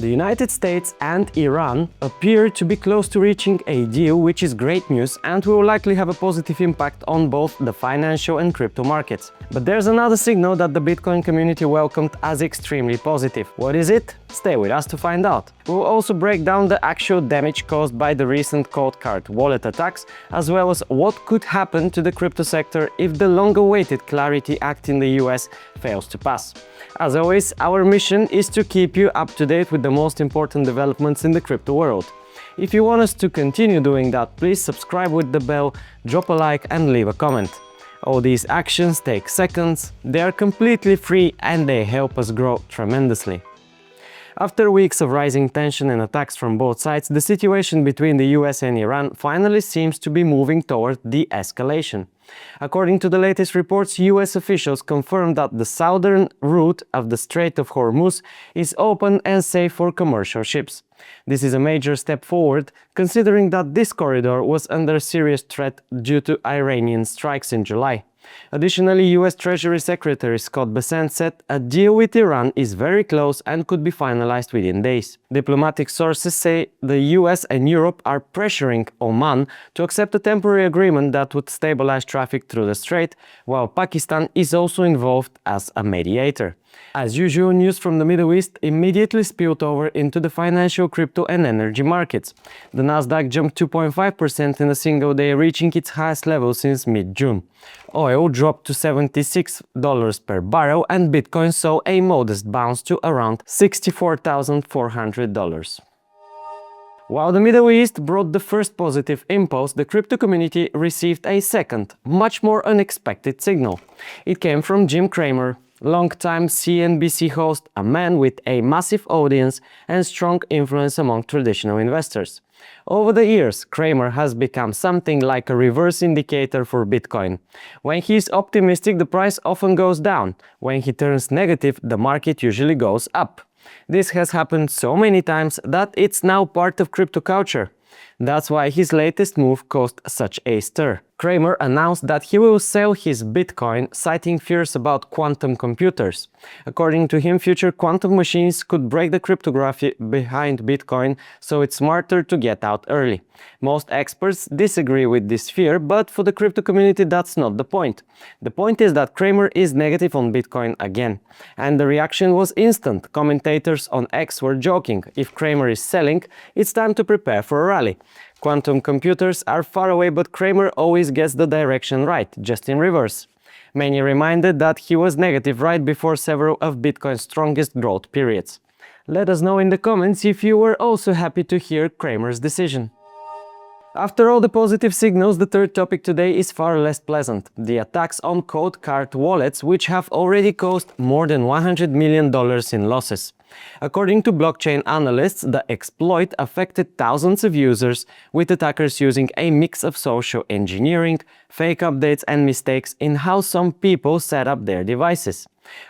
The United States and Iran appear to be close to reaching a deal, which is great news and will likely have a positive impact on both the financial and crypto markets. But there's another signal that the Bitcoin community welcomed as extremely positive. What is it? Stay with us to find out. We'll also break down the actual damage caused by the recent COLDCARD wallet attacks, as well as what could happen to the crypto sector if the long-awaited Clarity Act in the US fails to pass. As always, our mission is to keep you up to date with the most important developments in the crypto world. If you want us to continue doing that, please subscribe with the bell, drop a like and leave a comment. All these actions take seconds, they are completely free and they help us grow tremendously. After weeks of rising tension and attacks from both sides, the situation between the US and Iran finally seems to be moving toward de-escalation. According to the latest reports, US officials confirmed that the southern route of the Strait of Hormuz is open and safe for commercial ships. This is a major step forward, considering that this corridor was under serious threat due to Iranian strikes in July. Additionally, US Treasury Secretary Scott Bessent said a deal with Iran is very close and could be finalized within days. Diplomatic sources say the US and Europe are pressuring Oman to accept a temporary agreement that would stabilize traffic through the strait, while Pakistan is also involved as a mediator. As usual, news from the Middle East immediately spilled over into the financial, crypto and energy markets. The Nasdaq jumped 2.5% in a single day, reaching its highest level since mid-June. Oil dropped to $76 per barrel and Bitcoin saw a modest bounce to around $64,400. While the Middle East brought the first positive impulse, the crypto community received a second, much more unexpected signal. It came from Jim CRAMER, longtime CNBC host, a man with a massive audience and strong influence among traditional investors. Over the years, CRAMER has become something like a reverse indicator for Bitcoin. When he is optimistic, the price often goes down. When he turns negative, the market usually goes up. This has happened so many times that it's now part of crypto culture. That's why his latest move caused such a stir. CRAMER announced that he will sell his Bitcoin, citing fears about quantum computers. According to him, future quantum machines could break the cryptography behind Bitcoin, so it's smarter to get out early. Most experts disagree with this fear, but for the crypto community that's not the point. The point is that CRAMER is negative on Bitcoin again. And the reaction was instant. Commentators on X were joking, if CRAMER is selling, it's time to prepare for a rally. Quantum computers are far away, but CRAMER always gets the direction right, just in reverse. Many reminded that he was negative right before several of Bitcoin's strongest growth periods. Let us know in the comments if you were also happy to hear CRAMER's decision. After all the positive signals, the third topic today is far less pleasant: the attacks on COLDCARD wallets, which have already caused more than $100 million in losses. According to blockchain analysts, the exploit affected thousands of users, with attackers using a mix of social engineering, fake updates and mistakes in how some people set up their devices.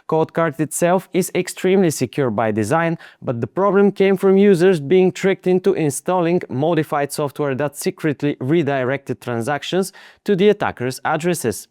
COLDCARD itself is extremely secure by design, but the problem came from users being tricked into installing modified software that secretly redirected transactions to the attacker's addresses.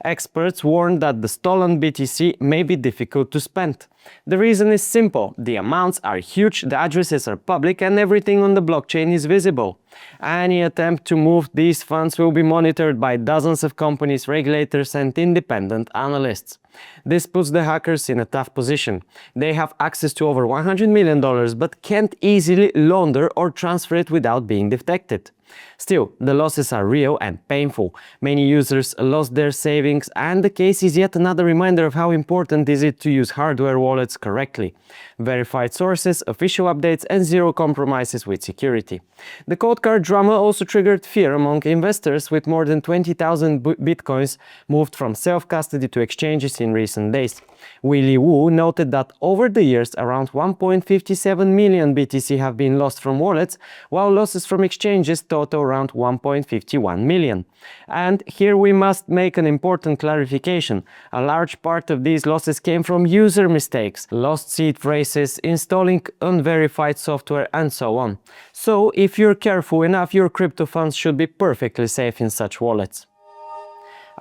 Experts warn that the stolen BTC may be difficult to spend. The reason is simple: the amounts are huge, the addresses are public and everything on the blockchain is visible. Any attempt to move these funds will be monitored by dozens of companies, regulators and independent analysts. This puts the hackers in a tough position. They have access to over $100 million but can't easily launder or transfer it without being detected. Still, the losses are real and painful. Many users lost their savings, and the case is yet another reminder of how important it is to use hardware wallets correctly. Verified sources, official updates and zero compromises with security. The COLDCARD drama also triggered fear among investors, with more than 20,000 bitcoins moved from self-custody to exchanges in recent days. Willy Woo noted that over the years around 1.57 million BTC have been lost from wallets, while losses from exchanges total around 1.51 million. And here we must make an important clarification. A large part of these losses came from user mistakes, lost seed phrases, installing unverified software and so on. So if you're careful enough, your crypto funds should be perfectly safe in such wallets.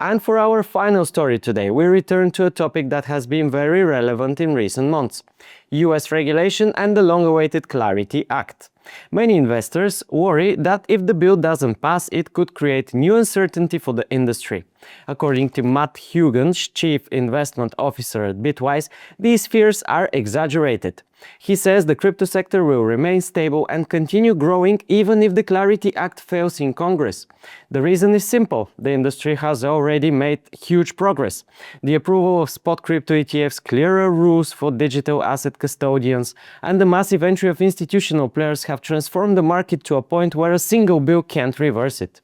And for our final story today, we return to a topic that has been very relevant in recent months. US regulation and the long-awaited Clarity Act. Many investors worry that if the bill doesn't pass, it could create new uncertainty for the industry. According to Matt Hugan, chief investment officer at Bitwise, these fears are exaggerated. He says the crypto sector will remain stable and continue growing even if the Clarity Act fails in Congress. The reason is simple: the industry has already made huge progress. The approval of spot crypto ETFs, clearer rules for digital asset custodians, and the massive entry of institutional players have transformed the market to a point where a single bill can't reverse it.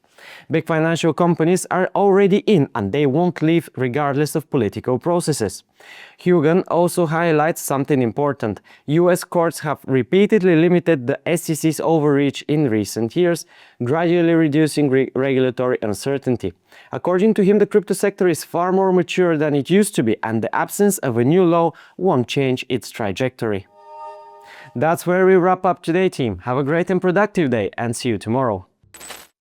Big financial companies are already in, and they won't leave regardless of political processes. Hugan also highlights something important. US courts have repeatedly limited the SEC's overreach in recent years, gradually reducing regulatory uncertainty. According to him, the crypto sector is far more mature than it used to be, and the absence of a new law won't change its trajectory. That's where we wrap up today, team. Have a great and productive day, and see you tomorrow.